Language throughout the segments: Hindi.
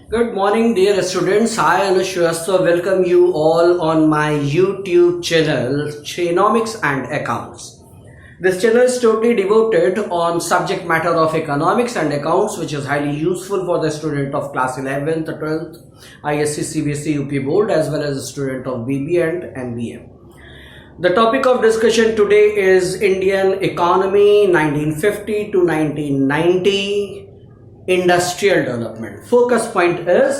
Good morning, dear students. I am Shrestha. Welcome you all on my YouTube channel, Economics and Accounts. This channel is totally devoted on subject matter of economics and accounts, which is highly useful for the student of class 11th, 12th, ISC, CBSE, UP board, as well as a student of BB and MBA. The topic of discussion today is Indian economy 1950 to 1990. Industrial development focus point is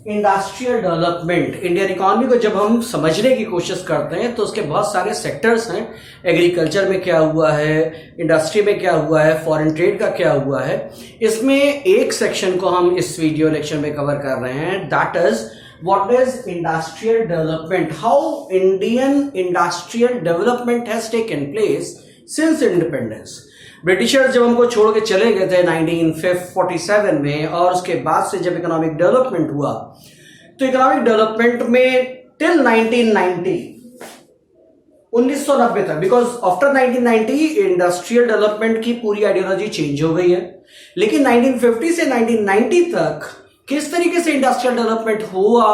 industrial development. Indian economy को जब हम समझने की कोशिश करते हैं तो उसके बहुत सारे सेक्टर्स हैं। एग्रीकल्चर में क्या हुआ है, इंडस्ट्री में क्या हुआ है, फॉरेन ट्रेड का क्या हुआ है। इसमें एक सेक्शन को हम इस वीडियो लेक्चर में कवर कर रहे हैं, that is what is industrial development, how Indian industrial development has taken place since independence. Britishers जब हमको छोड़ के चले गए थे 1947 में, और उसके बाद से जब इकोनॉमिक डेवलपमेंट हुआ तो इकोनॉमिक डेवलपमेंट में टिल 1990 तक, बिकॉज आफ्टर 1990 इंडस्ट्रियल डेवलपमेंट की पूरी आइडियोलॉजी चेंज हो गई है। लेकिन 1950 से 1990 तक किस तरीके से इंडस्ट्रियल डेवलपमेंट हुआ,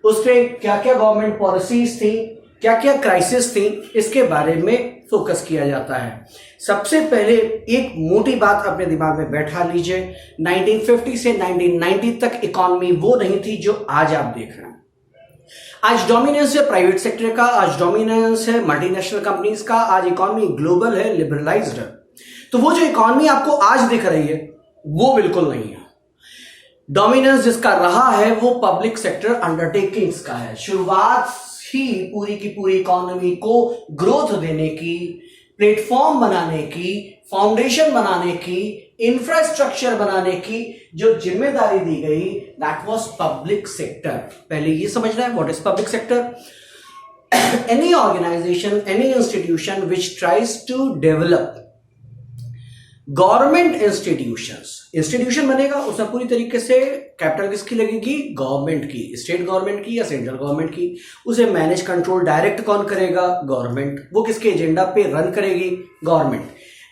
उस पर क्या क्या गवर्नमेंट पॉलिसीज थी, क्या क्या क्राइसिस थी, इसके बारे में फोकस किया जाता है। सबसे पहले एक मोटी बात अपने दिमाग में बैठा लीजिए, 1950 से 1990 तक इकोनॉमी वो नहीं थी जो आज आप देख रहे हैं। आज डोमिनेंस है प्राइवेट सेक्टर का, आज डोमिनेंस है मल्टीनेशनल कंपनीज का, आज इकोनॉमी ग्लोबल है, लिबरलाइज्ड है। तो वो जो इकोनॉमी आपको आज दिख रही है वो बिल्कुल नहीं है। डोमिनेंस जिसका रहा है वो पब्लिक सेक्टर अंडरटेकिंग्स का है। शुरुआत ही पूरी की पूरी इकोनॉमी को ग्रोथ देने की, प्लेटफॉर्म बनाने की, फाउंडेशन बनाने की, इंफ्रास्ट्रक्चर बनाने की जो जिम्मेदारी दी गई, दैट वाज पब्लिक सेक्टर। पहले ये समझना है what is public sector. Any organisation, any institution which tries to develop government institution बनेगा, उसमें पूरी तरीके से कैपिटल किसकी लगेगी, गवर्नमेंट की, स्टेट गवर्नमेंट की या सेंट्रल गवर्नमेंट की। उसे मैनेज कंट्रोल डायरेक्ट कौन करेगा, गवर्नमेंट। वो किसके एजेंडा पे रन करेगी, गवर्नमेंट।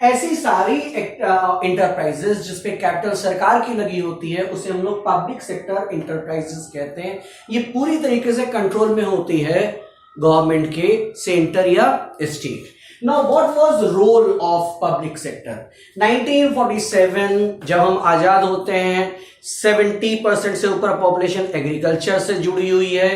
ऐसी सारी इंटरप्राइजेस जिसपे कैपिटल सरकार की लगी होती है उसे हम लोग पब्लिक सेक्टर इंटरप्राइजेस कहते हैं। ये पूरी तरीके से कंट्रोल में होती है गवर्नमेंट के, सेंटर या state. Now what was the role of public sector? 1947 जब हम आजाद होते हैं, 70% से ऊपर पॉपुलेशन एग्रीकल्चर से जुड़ी हुई है,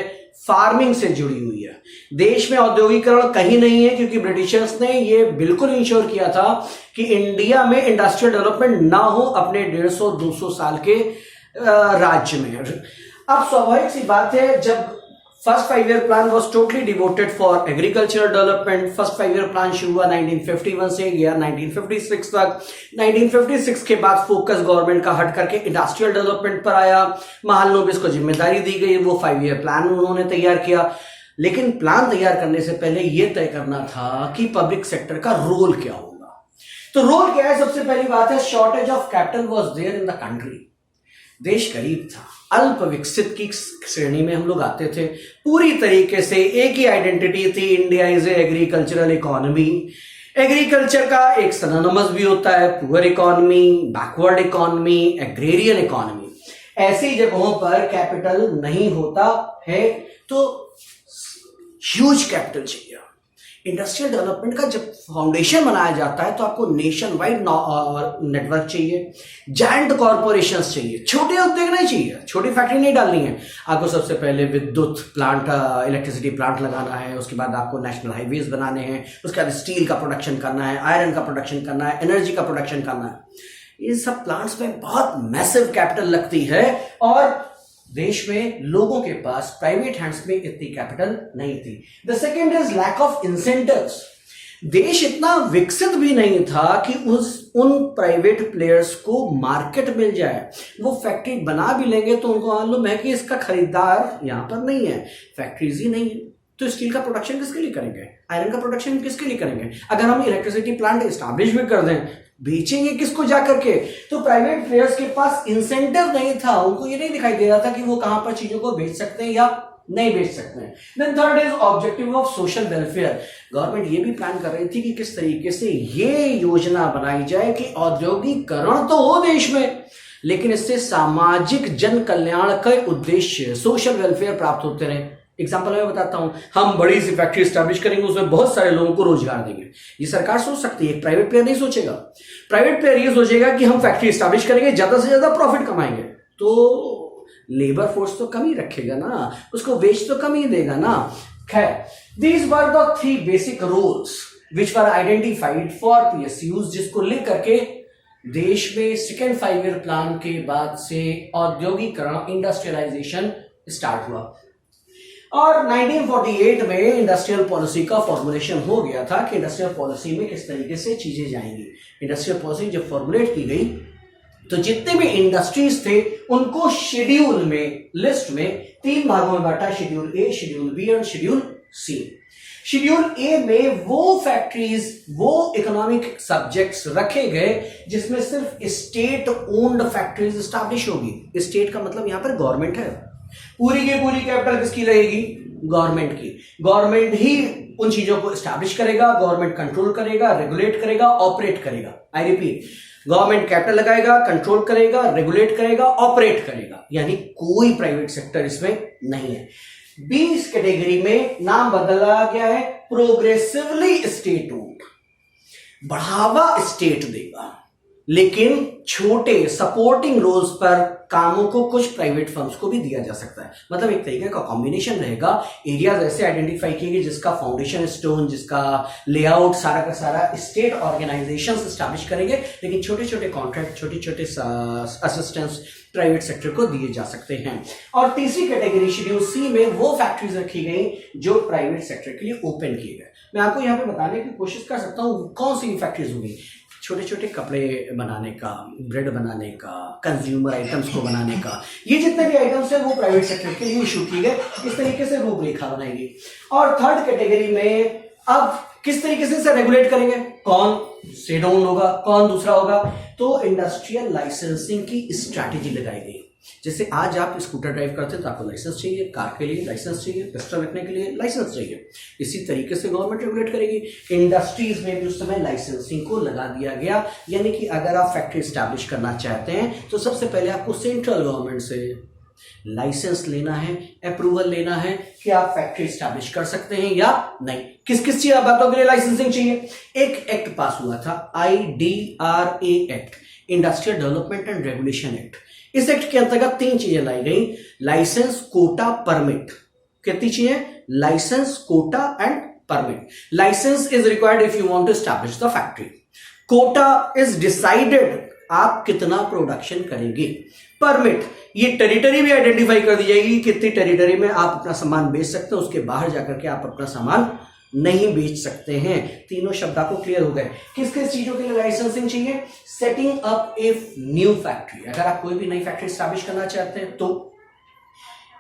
फार्मिंग से जुड़ी हुई है। देश में औद्योगिकरण कहीं नहीं है, क्योंकि ब्रिटिशर्स ने ये बिल्कुल इंश्योर किया था कि इंडिया में इंडस्ट्रियल डेवलपमेंट ना हो अपने 150-200 साल के राज्य में। अब स्वाभाविक सी बात है, जब first 5 year plan was totally devoted for agricultural development. First 5 year plan शुरू हुआ 1951 से, गया 1956 तक। 1956 के बाद फोकस गवर्नमेंट का हट करके इंडस्ट्रियल डेवलपमेंट पर आया। महालनोबिस को जिम्मेदारी दी गई, वो 5 ईयर प्लान उन्होंने तैयार किया। लेकिन प्लान तैयार करने से पहले यह तय करना था कि पब्लिक सेक्टर का रोल क्या होगा। तो रोल क्या है, सबसे पहली बात है shortage of capital was there in the country. देश गरीब था, अल्प विकसित की श्रेणी में हम लोग आते थे। पूरी तरीके से एक ही आइडेंटिटी थी, India is a agricultural economy. Agriculture का एक सिनोनिमस भी होता है poor economy, backward economy, agrarian economy. ऐसी जगहों पर कैपिटल नहीं होता है तो ह्यूज कैपिटल चाहिए। इंडस्ट्रियल डेवलपमेंट का जब फाउंडेशन बनाया जाता है तो आपको नेशन वाइड नेटवर्क चाहिए, जायंट कॉर्पोरेशंस चाहिए, छोटे उद्योग नहीं चाहिए, छोटी फैक्ट्री नहीं डालनी है। आपको सबसे पहले विद्युत प्लांट, इलेक्ट्रिसिटी प्लांट लगाना है, उसके बाद आपको नेशनल हाईवेज बनाने हैं, उसके बाद स्टील का प्रोडक्शन करना है, आयरन का प्रोडक्शन करना है, एनर्जी का प्रोडक्शन करना है। इन सब प्लांट्स में बहुत मैसिव कैपिटल लगती है, और देश में लोगों के पास प्राइवेट हैंड्स में इतनी कैपिटल नहीं थी। The second is lack of incentives. देश इतना विकसित भी नहीं था कि उन प्राइवेट प्लेयर्स को मार्केट मिल जाए। वो फैक्ट्री बना भी लेंगे तो उनको मालूम है कि इसका खरीदार यहां पर नहीं है, फैक्ट्रीज ही नहीं है, तो स्टील का प्रोडक्शन किसके लिए करेंगे, आयरन का प्रोडक्शन किसके लिए करेंगे। अगर हम इलेक्ट्रिसिटी प्लांट एस्टैब्लिश भी कर दें, बेचेंगे किसको जा करके। तो प्राइवेट प्लेयर्स के पास इंसेंटिव नहीं था, उनको ये नहीं दिखाई दे रहा था कि वो कहां पर चीजों को बेच सकते हैं या नहीं बेच सकते हैं। Then third is objective of social welfare. Government ये भी प्लान कर रही थी कि किस तरीके से ये योजना बनाई जाए कि औद्योगिकरण तो हो देश में, लेकिन इससे सामाजिक जन कल्याण के उद्देश्य सोशल वेलफेयर प्राप्त होते रहे। एग्जाम्पल मैं बताता हूं, हम बड़ी सी फैक्ट्री स्टैब्लिश करेंगे, उसमें बहुत सारे लोगों को रोजगार देंगे। ये सरकार सोच सकती है, प्राइवेट प्लेयर नहीं सोचेगा। प्राइवेट प्लेयर ये सोचेगा कि हम फैक्ट्री स्टैब्लिश करेंगे, ज्यादा से ज्यादा प्रॉफिट कमाएंगे, तो लेबर फोर्स तो कम ही रखेगा ना, उसको वेज तो कम ही देगा ना। खैर, these were the 3 basic rules which were identified for PSUs, जिसको लेकर के देश में सेकेंड 5 ईयर प्लान के बाद से औद्योगिकरण, इंडस्ट्रियलाइजेशन स्टार्ट हुआ। और 1948 में इंडस्ट्रियल पॉलिसी का फॉर्मुलेशन हो गया था कि इंडस्ट्रियल पॉलिसी में किस तरीके से चीजें जाएंगी। इंडस्ट्रियल पॉलिसी जब फॉर्मुलेट की गई तो जितने भी इंडस्ट्रीज थे उनको शेड्यूल में, लिस्ट में 3 भागों में बांटा, शेड्यूल ए, शेड्यूल बी और शेड्यूल सी। शेड्यूल ए में वो फैक्ट्रीज, वो इकोनॉमिक सब्जेक्ट्स रखे गए जिसमें सिर्फ स्टेट ओन्ड फैक्ट्रीज स्टैब्लिश होगी। स्टेट का मतलब यहां पर गवर्नमेंट है। पूरी की पूरी कैपिटल किसकी रहेगी? गवर्नमेंट की। गवर्नमेंट ही उन चीजों को स्टैब्लिश करेगा, गवर्नमेंट कंट्रोल करेगा, रेगुलेट करेगा, ऑपरेट करेगा। आई रिपीट, गवर्नमेंट कैपिटल लगाएगा, कंट्रोल करेगा, रेगुलेट करेगा, ऑपरेट करेगा, यानी कोई प्राइवेट सेक्टर इसमें नहीं है। 20 कैटेगरी में नाम बदला गया है, प्रोग्रेसिवली स्टेट ओन्ड, बढ़ावा स्टेट देगा, लेकिन छोटे सपोर्टिंग रोल्स पर कामों को कुछ प्राइवेट फर्म्स को भी दिया जा सकता है। मतलब एक तरीके का कॉम्बिनेशन रहेगा। एरियाज ऐसे आइडेंटिफाई किए जिसका फाउंडेशन स्टोन, जिसका लेआउट सारा का सारा स्टेट ऑर्गेनाइजेशन स्टैब्लिश करेंगे, लेकिन छोटे छोटे कॉन्ट्रैक्ट, छोटे छोटे असिस्टेंस प्राइवेट सेक्टर को दिए जा सकते हैं। और तीसरी कैटेगरी शेड्यूल सी में वो फैक्ट्रीज रखी गई जो प्राइवेट सेक्टर के लिए ओपन किए गए। मैं आपको यहाँ पे बताने की कोशिश कर सकता हूँ कौन सी फैक्ट्रीज होंगी। छोटे छोटे कपड़े बनाने का, ब्रेड बनाने का, कंज्यूमर आइटम्स को बनाने का, ये जितने भी आइटम्स हैं वो प्राइवेट सेक्टर के लिए इशू की गए। इस तरीके से रूपरेखा बनाएगी। और थर्ड कैटेगरी में अब किस तरीके से इसे रेगुलेट करेंगे, कौन स्टेट ओन्ड होगा, कौन दूसरा होगा, तो इंडस्ट्रियल लाइसेंसिंग की स्ट्रैटेजी लगाई गई। जैसे आज आप स्कूटर ड्राइव करते हैं तो आपको लाइसेंस चाहिए, कार के लिए लाइसेंस चाहिए, पिस्टल रखने के लिए लाइसेंस चाहिए। इसी तरीके से गवर्नमेंट रेगुलेट करेगी। इंडस्ट्रीज में भी उस समय लाइसेंसिंग को लगा दिया गया, यानी कि अगर आप फैक्ट्री स्टैब्लिश करना चाहते हैं तो सबसे पहले आपको सेंट्रल गवर्नमेंट से लाइसेंस लेना है, अप्रूवल लेना है कि आप फैक्ट्री स्टैब्लिश कर सकते हैं या नहीं। किस किस चीज बातों के लिए लाइसेंसिंग चाहिए? एक एक्ट पास हुआ था, IDRA act, industrial development and regulation act. इस एक्ट के अंतर्गत 3 चीजें लाई गई, लाइसेंस, कोटा, परमिट। कितनी चीजें? Licence, quota and permit. Licence is required if you want to establish the factory. Quota is decided आप कितना प्रोडक्शन करेंगे। परमिट, ये टेरिटरी भी आइडेंटिफाई कर दी जाएगी, कितनी टेरिटरी में आप अपना सामान बेच सकते हैं, उसके बाहर जाकर के आप अपना सामान नहीं बेच सकते हैं। तीनों शब्द आपको क्लियर हो गए। किस किस चीजों के लिए लाइसेंसिंग चाहिए? Setting up a new factory, अगर आप कोई भी नई फैक्ट्री स्टैब्लिश करना चाहते हैं तो।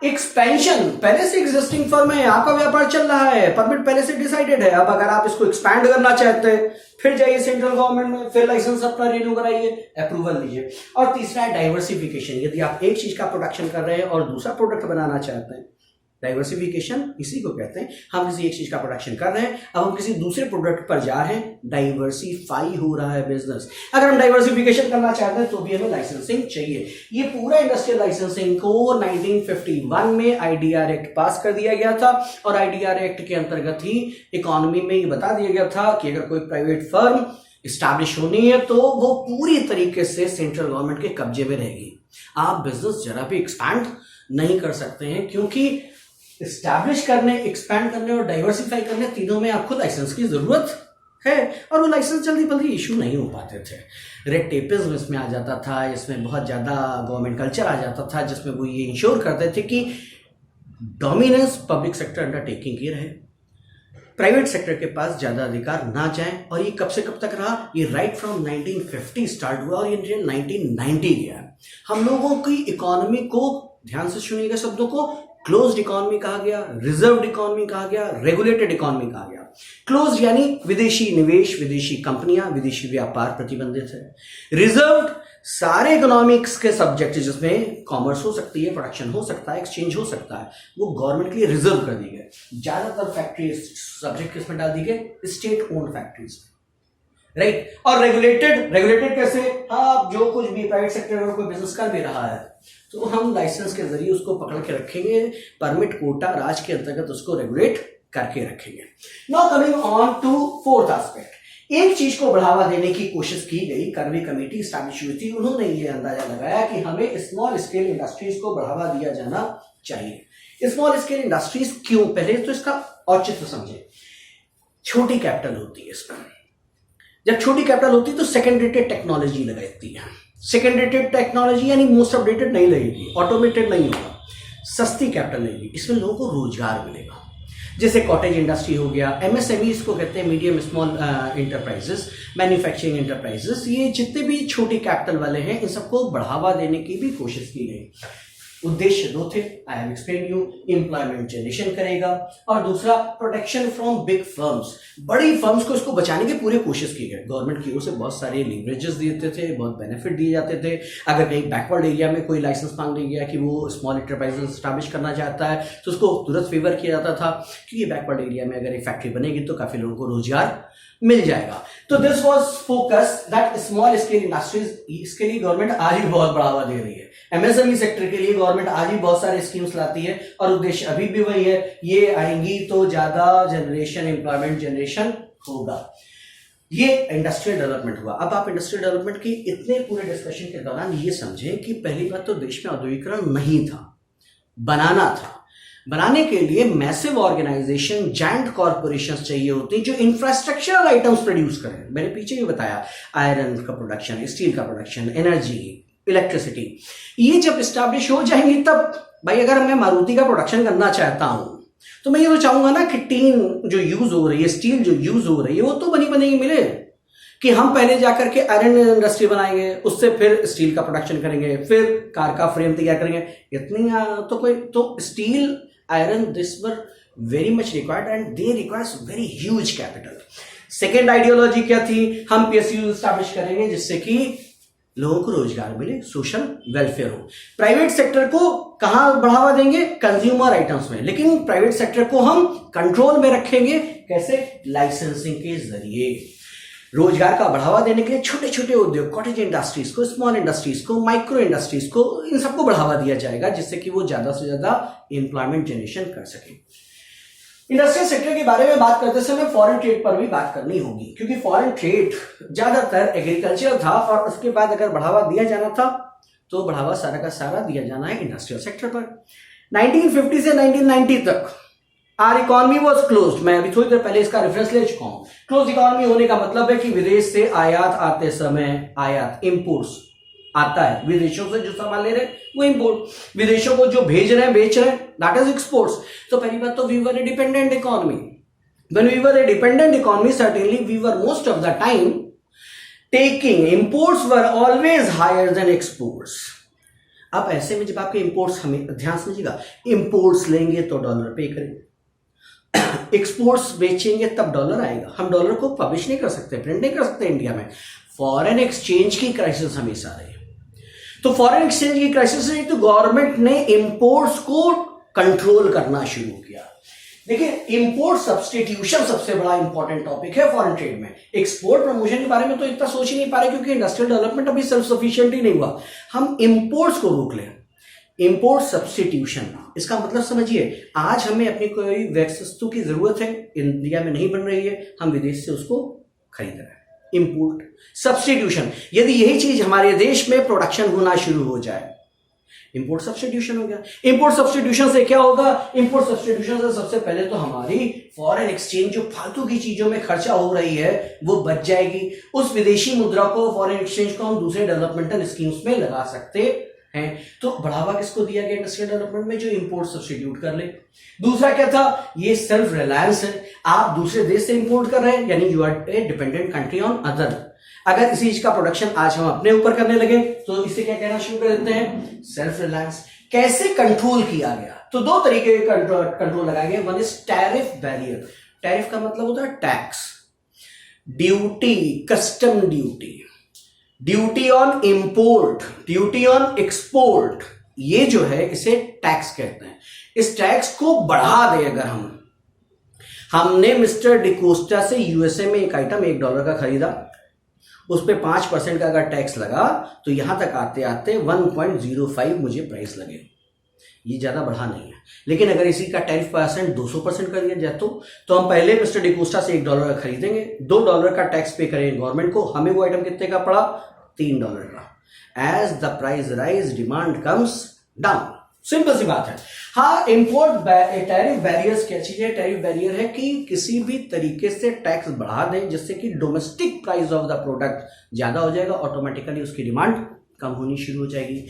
एक्सपेंशन, पहले से एग्जिस्टिंग फर्म है, आपका व्यापार चल रहा है, परमिट पहले से डिसाइडेड है, अब अगर आप इसको एक्सपैंड करना चाहते हैं फिर जाइए सेंट्रल गवर्नमेंट में, फिर लाइसेंस अपना रिन्यू कराइए, अप्रूवल लीजिए। और तीसरा है डाइवर्सिफिकेशन, यदि आप एक चीज का प्रोडक्शन कर रहे हैं और दूसरा प्रोडक्ट बनाना चाहते हैं, डाइवर्सिफिकेशन इसी को कहते हैं। हम किसी एक चीज का प्रोडक्शन कर रहे हैं, अब हम किसी दूसरे प्रोडक्ट पर जा रहे हैं, डाइवर्सिफाई हो रहा है बिजनेस। अगर हम डाइवर्सिफिकेशन करना चाहते हैं तो भी हमें लाइसेंसिंग चाहिए। ये पूरा इंडस्ट्रियल लाइसेंसिंग को 1951 में IDR एक्ट पास कर दिया गया था, और IDR एक्ट के अंतर्गत ही इकोनॉमी में ये बता दिया गया था कि अगर कोई प्राइवेट फर्म स्टैब्लिश होनी है तो वो पूरी तरीके से सेंट्रल गवर्नमेंट के कब्जे में रहेगी। आप बिजनेस जरा भी एक्सपैंड नहीं कर सकते हैं, क्योंकि एस्टैब्लिश करने, एक्सपैंड करने और डाइवर्सिफाई करने, तीनों में आपको लाइसेंस की जरूरत है, और वो लाइसेंस जल्दी जल्दी इशू नहीं हो पाते थे। रेड टेपिज्म इसमें आ जाता था, इसमें बहुत ज्यादा गवर्नमेंट कल्चर आ जाता था, जिसमें वो ये इंश्योर करते थे कि डोमिनेंस पब्लिक सेक्टर अंडरटेकिंग की रहे, प्राइवेट सेक्टर के पास ज्यादा अधिकार ना जाए। और ये कब से कब तक रहा? ये राइट फ्रॉम 1950 स्टार्ट हुआ और ये 1990 गया। हम लोगों की इकोनॉमी को, ध्यान से सुनिएगा शब्दों को, क्लोज्ड इकोनॉमी कहा गया, रिजर्व्ड इकोनॉमी कहा गया, रेगुलेटेड इकोनॉमी कहा गया। क्लोज्ड यानी विदेशी निवेश, विदेशी कंपनियां, विदेशी व्यापार प्रतिबंधित है। रिजर्व्ड सारे इकोनॉमिक्स के सब्जेक्ट जिसमें कॉमर्स हो सकती है, प्रोडक्शन हो सकता है, एक्सचेंज हो सकता है, वो गवर्नमेंट के लिए रिजर्व कर दी गए। ज्यादातर फैक्ट्री सब्जेक्ट किसमें डाल दी गए? State owned factories. राइट। और रेगुलेटेड, रेगुलेटेड कैसे? हाँ, जो कुछ भी प्राइवेट सेक्टर में कोई बिजनेस कर भी रहा है तो हम लाइसेंस के जरिए उसको पकड़ के रखेंगे, परमिट कोटा राज के अंतर्गत उसको रेगुलेट करके रखेंगे। Now coming on to fourth aspect, एक चीज को बढ़ावा देने की कोशिश की गई, करवी कमेटी स्टैब्लिश हुई थी, उन्होंने ये अंदाजा लगाया कि हमें स्मॉल स्केल इंडस्ट्रीज को बढ़ावा दिया जाना चाहिए। स्मॉल स्केल इंडस्ट्रीज क्यों? पहले तो इसका औचित्य समझे। छोटी कैपिटल होती है इसमें, जब छोटी कैपिटल होती है तो सेकेंड रेटेड टेक्नोलॉजी लगाती है। सेकेंड रेटेड टेक्नोलॉजी यानी मोस्ट अपडेटेड नहीं लगेगी, ऑटोमेटेड नहीं होगा, सस्ती कैपिटल लगेगी, इसमें लोगों को रोजगार मिलेगा। जैसे कॉटेज इंडस्ट्री हो गया, एमएसएमई इसको कहते हैं, medium small enterprises, manufacturing enterprises, ये जितने भी छोटी कैपिटल वाले हैं इन सबको बढ़ावा देने की भी कोशिश की गई। उद्देश्य दो थे, I have explain you, employment generation करेगा और दूसरा प्रोटेक्शन फ्रॉम बिग फर्म्स, बड़ी फर्म्स को इसको बचाने की पूरी कोशिश की गई। गवर्नमेंट की ओर से बहुत सारे लीवरेजेस देते थे, बहुत बेनिफिट दिए जाते थे। अगर कहीं बैकवर्ड एरिया में कोई लाइसेंस मांग लिया कि वो स्मॉल इंटरप्राइजेस स्टैब्लिश करना चाहता है तो उसको तुरंत फेवर किया जाता था, क्योंकि बैकवर्ड एरिया में अगर एक फैक्ट्री बनेगी तो काफी लोगों को रोजगार मिल जाएगा। तो this was focus that small scale industries, इसके लिए गवर्नमेंट आज भी बहुत बढ़ावा दे रही है। एमएसएमई सेक्टर के लिए गवर्नमेंट आज भी बहुत सारे स्कीम्स लाती है और उद्देश्य अभी भी वही है, ये आएंगी तो ज्यादा जनरेशन, एम्प्लॉयमेंट जनरेशन होगा। ये इंडस्ट्रियल डेवलपमेंट हुआ। अब आप इंडस्ट्रियल डेवलपमेंट की इतने पूरे डिस्कशन के दौरान ये समझें कि पहली बात तो देश में औद्योगिकरण नहीं था, बनाना था। बनाने के लिए मैसिव ऑर्गेनाइजेशन, जायंट कॉर्पोरेशंस चाहिए होती जो इंफ्रास्ट्रक्चरल आइटम्स प्रोड्यूस करें। मैंने पीछे भी बताया, आयरन का प्रोडक्शन, स्टील का प्रोडक्शन, एनर्जी, इलेक्ट्रिसिटी, ये जब स्टैब्लिश हो जाएंगी तब भाई अगर मैं मारुति का प्रोडक्शन करना चाहता हूं तो मैं ये तो चाहूंगा ना कि टीन जो यूज हो रही है, स्टील जो यूज हो रही है वो तो बनी बनेगी मिले, कि हम पहले जाकर के आयरन इंडस्ट्री बनाएंगे, उससे फिर स्टील का प्रोडक्शन करेंगे, फिर कार का फ्रेम तैयार करेंगे। इतनी तो कोई तो steel, iron, this were very much required and they requires very huge capital. Second ideology क्या थी? हम पीएसयू स्टैब्लिश करेंगे जिससे कि लोगों को रोजगार मिले, सोशल वेलफेयर हो। प्राइवेट सेक्टर को कहां बढ़ावा देंगे? कंज्यूमर आइटम्स में, लेकिन प्राइवेट सेक्टर को हम कंट्रोल में रखेंगे। कैसे? लाइसेंसिंग के जरिए। रोजगार का बढ़ावा देने के लिए छोटे छोटे उद्योग, कॉटेज इंडस्ट्रीज को, स्मॉल इंडस्ट्रीज को, माइक्रो इंडस्ट्रीज को, इन सबको बढ़ावा दिया जाएगा जिससे कि वो ज्यादा से ज्यादा एम्प्लॉयमेंट जनरेशन कर सके। इंडस्ट्रियल सेक्टर के बारे में बात करते समय फॉरेन ट्रेड पर भी बात करनी होगी, क्योंकि फॉरेन ट्रेड ज्यादातर एग्रीकल्चर था और उसके बाद अगर बढ़ावा दिया जाना था तो बढ़ावा सारा का सारा दिया जाना है इंडस्ट्रियल सेक्टर पर। 1950 से 1990 तक आर इकोनॉमी वॉज क्लोज्ड। मैं अभी थोड़ी देर पहले इसका रेफरेंस ले चुका हूं। क्लोज इकोनॉमी होने का मतलब है कि विदेश से आयात आते समय, आयात इंपोर्ट्स आता है, विदेशों से जो सामान ले रहे हैं वो इंपोर्ट, विदेशों को जो भेज रहे हैं, बेच रहे हैं, दैट इज एक्सपोर्ट्स। तो पहली बात तो we were a dependent economy. When we were a dependent economy, certainly we were most of the time taking, imports were always higher than exports. अब ऐसे में जब आपके इंपोर्ट्स, हमें ध्यान समझिएगा, इंपोर्ट्स लेंगे तो डॉलर पे करेंगे, एक्सपोर्ट्स बेचेंगे तब डॉलर आएगा। हम डॉलर को पब्लिश नहीं कर सकते, प्रिंट नहीं कर सकते इंडिया में। फॉरेन एक्सचेंज की क्राइसिस हमेशा रही। तो फॉरेन एक्सचेंज की क्राइसिस से तो गवर्नमेंट ने इंपोर्ट्स को कंट्रोल करना शुरू किया। देखिए, इंपोर्ट सब्स्टिट्यूशन सबसे बड़ा इंपॉर्टेंट टॉपिक है फॉरेन ट्रेड में। एक्सपोर्ट प्रमोशन के बारे में तो इतना सोच ही नहीं पा रहे क्योंकि इंडस्ट्रियल डेवलपमेंट अभी सेल्फ सफिशिएंट ही नहीं हुआ। हम इंपोर्ट्स को रोक लें, इंपोर्ट सब्स्टिट्यूशन, इसका मतलब समझिए, आज हमें अपनी कोई वस्तु की जरूरत है, इंडिया में नहीं बन रही है, हम विदेश से उसको खरीद रहे हैं। इंपोर्ट सब्स्टिट्यूशन, यदि यही चीज हमारे देश में प्रोडक्शन होना शुरू हो जाए, इंपोर्ट सब्स्टिट्यूशन हो गया। इंपोर्ट सब्स्टिट्यूशन से क्या होगा? इंपोर्ट सब्स्टिट्यूशन से सबसे पहले तो हमारी फॉरेन एक्सचेंज जो फालतू की चीजों में खर्चा हो रही है वो बच जाएगी। उस विदेशी मुद्रा को, फॉरेन एक्सचेंज को हम दूसरे डेवलपमेंटल स्कीम्स में लगा सकते हैं। तो बढ़ावा किसको दिया गया इंडस्ट्रियल डेवलपमेंट में? जो इंपोर्ट सब्स्टिट्यूट कर ले। दूसरा क्या था? ये सेल्फ रिलायंस है। आप दूसरे देश से इंपोर्ट कर रहे हैं यानी you are a dependent country on other. अगर इसी चीज का प्रोडक्शन आज हम अपने ऊपर करने लगे तो इसे क्या कहना शुरू कर देते हैं? Self reliance. कैसे कंट्रोल किया गया? तो दो तरीके के कंट्रोल लगाए गए। One is tariff barrier. Tariff का मतलब होता है tax, duty, custom duty, duty on import, duty on export, ये जो है इसे टैक्स कहते हैं। इस टैक्स को बढ़ा दे अगर हमने मिस्टर डिकोस्टा से यूएसए में एक आइटम $1 का खरीदा, उस पर 5% का अगर टैक्स लगा तो यहां तक आते आते 1.05 मुझे प्राइस लगे। ये ज़्यादा बढ़ा नहीं है। लेकिन अगर इसी का 10% 200% कर दिया जाए तो हम पहले मिस्टर डिकोस्टा से $1 का खरीदेंगे, $2 का टैक्स पे करेंगे गवर्नमेंट को, हमें वो आइटम कितने का पड़ा? $3 का। As the price rise demand comes down. Simple सी बात है। हाँ, इंपोर्ट टैरिफ बैरियर्स क्या चीज है? टैरिफ बैरियर है कि किसी भी तरीके से टैक्स बढ़ा दें जिससे कि domestic price of the product ज्यादा हो जाएगा, ऑटोमेटिकली उसकी डिमांड कम होनी शुरू हो जाएगी।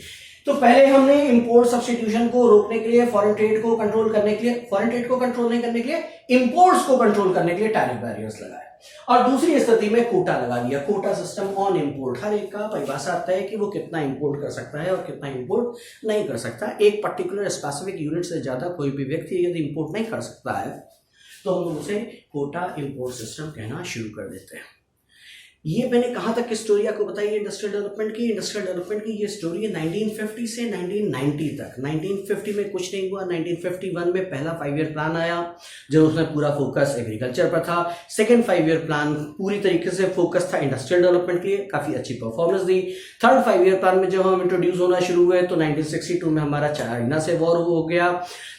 तो पहले हमने इंपोर्ट सब्स्टिट्यूशन को रोकने के लिए, फॉरेन ट्रेड को कंट्रोल करने के लिए, फॉरेन ट्रेड को कंट्रोल नहीं करने के लिए इंपोर्ट्स को कंट्रोल करने के लिए टैरिफ बैरियर्स लगाए, और दूसरी स्थिति में कोटा लगा दिया। कोटा सिस्टम ऑन इंपोर्ट, हर एक का परिभाषा आता है कि वो कितना इंपोर्ट कर सकता है और कितना इंपोर्ट नहीं कर सकता। एक पर्टिकुलर स्पेसिफिक यूनिट से ज्यादा कोई भी व्यक्ति यदि इंपोर्ट नहीं कर सकता है तो हम उसे कोटा इंपोर्ट सिस्टम कहना शुरू कर देते हैं। ये मैंने कहां तक की स्टोरी आपको बताई है इंडस्ट्रियल डेवलपमेंट की? इंडस्ट्रियल डेवलपमेंट की ये स्टोरी है 1950 से 1990 तक। 1950 में कुछ नहीं हुआ। 1951 में पहला 5 ईयर प्लान आया जो उसमें पूरा फोकस एग्रीकल्चर पर था। सेकंड 5 ईयर प्लान पूरी तरीके से फोकस था इंडस्ट्रियल डेवलपमेंट के लिए, काफी अच्छी परफॉर्मेंस दी। थर्ड 5 ईयर प्लान में जब हम इंट्रोड्यूस होना शुरू हुए तो 1962 में हमारा चाइना से वॉर हो गया,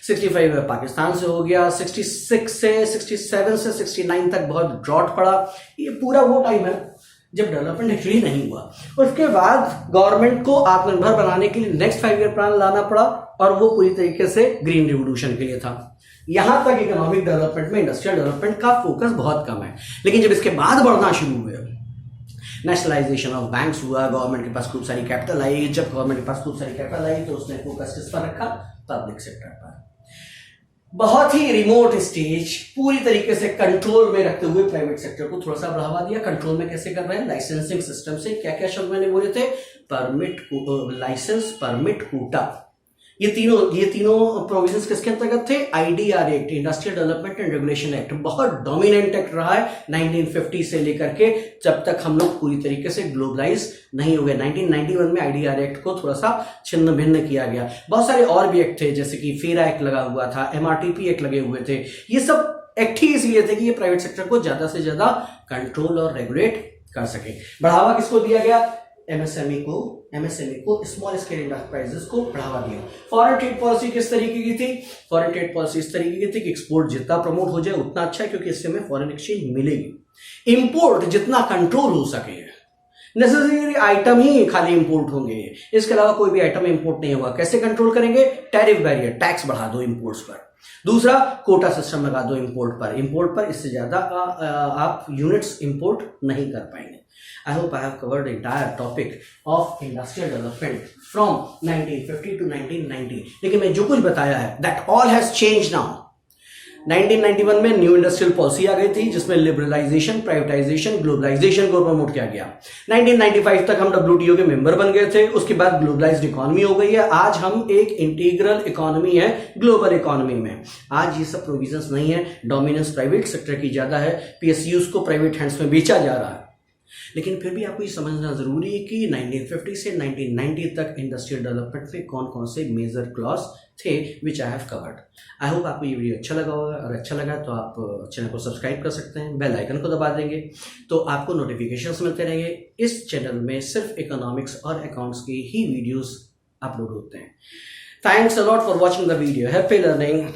65 में पाकिस्तान से हो गया, 66 से 67 से 69 तक बहुत ड्रॉट पड़ा। ये पूरा वो टाइम है जब डेवलपमेंट एक्चुअली नहीं हुआ। उसके बाद गवर्नमेंट को आत्मनिर्भर बनाने के लिए नेक्स्ट 5 ईयर प्लान लाना पड़ा और वो पूरी तरीके से ग्रीन रिवोल्यूशन के लिए था। यहां तक इकोनॉमिक डेवलपमेंट में इंडस्ट्रियल डेवलपमेंट का फोकस बहुत कम है। लेकिन जब इसके बाद बढ़ना शुरू हुए, नेशनलाइजेशन ऑफ बैंक्स हुआ, गवर्नमेंट के पास खूब सारी कैपिटल आई। जब गवर्नमेंट के पास खूब सारी कैपिटल आई तो उसने फोकस किस पर रखा? पब्लिक सेक्टर पर। बहुत ही रिमोट स्टेज पूरी तरीके से कंट्रोल में रखते हुए प्राइवेट सेक्टर को थोड़ा सा बढ़ावा दिया। कंट्रोल में कैसे कर रहे हैं? लाइसेंसिंग सिस्टम से। क्या क्या शब्द मैंने बोले थे? Permit, licence, permit, quota. ये तीनों प्रोविजंस किसके अंतर्गत थे? IDR act, industrial development and regulation act. बहुत डोमिनेंट एक्ट रहा है 1950 से लेकर के जब तक हम लोग पूरी तरीके से ग्लोबलाइज नहीं हो गए। 1991 में आईडीआर एक्ट को थोड़ा सा छिन्न भिन्न किया गया। बहुत सारे और भी एक्ट थे जैसे कि फेरा एक्ट लगा हुआ था, एमआरटीपी एक्ट लगे हुए थे। ये सब एक्ट ही इसलिए थे कि ये प्राइवेट सेक्टर को ज्यादा से ज्यादा कंट्रोल और रेगुलेट कर सके। बढ़ावा किसको दिया गया? एमएसएमई को, स्मॉल स्केल एंटरप्राइजेस को बढ़ावा दिया। फॉरेन ट्रेड पॉलिसी किस तरीके की थी? फॉरेन ट्रेड पॉलिसी इस तरीके की थी कि एक्सपोर्ट जितना प्रमोट हो जाए उतना अच्छा है, क्योंकि इससे हमें फॉरेन एक्सचेंज मिलेगी। इंपोर्ट जितना कंट्रोल हो सके, नेसेसरी आइटम ही खाली इंपोर्ट होंगे, इसके अलावा कोई भी आइटम इंपोर्ट नहीं होगा। कैसे कंट्रोल करेंगे? टैरिफ बैरियर, टैक्स बढ़ा दो इंपोर्ट्स पर। दूसरा, कोटा सिस्टम लगा दो इंपोर्ट पर इससे ज्यादा आप यूनिट्स इंपोर्ट नहीं कर पाएंगे। I hope I have covered the entire topic of industrial development from 1950 to 1990. लेकिन मैं जो कुछ बताया है that all has changed now. 1991 में न्यू इंडस्ट्रियल पॉलिसी आ गई थी जिसमें लिबरलाइजेशन, प्राइवेटाइजेशन, ग्लोबलाइजेशन को प्रमोट किया गया। 1995 तक हम WTO के मेंबर बन गए थे। उसके बाद ग्लोबलाइज्ड इकोनॉमी हो गई है। आज हम एक इंटीग्रल इकोनॉमी है ग्लोबल इकोनॉमी में। आज ये सब प्रोविजंस नहीं है। डोमिनेंस प्राइवेट सेक्टर की ज्यादा है। पीएसयूज को प्राइवेट हैंड्स में बेचा जा रहा है। लेकिन फिर भी आपको ये समझना जरूरी है कि 1950 से 1990 तक इंडस्ट्रियल डेवलपमेंट में कौन कौन से मेजर क्लॉज थे which I have covered. I hope आपको ये वीडियो अच्छा लगा होगा, और अच्छा लगा तो आप चैनल को सब्सक्राइब कर सकते हैं, बेल आइकन को दबा देंगे तो आपको नोटिफिकेशंस मिलते रहेंगे। इस चैनल में सिर्फ इकोनॉमिक्स और अकाउंट्स की ही वीडियोस अपलोड होते हैं। Thanks a lot for watching the video. Happy learning.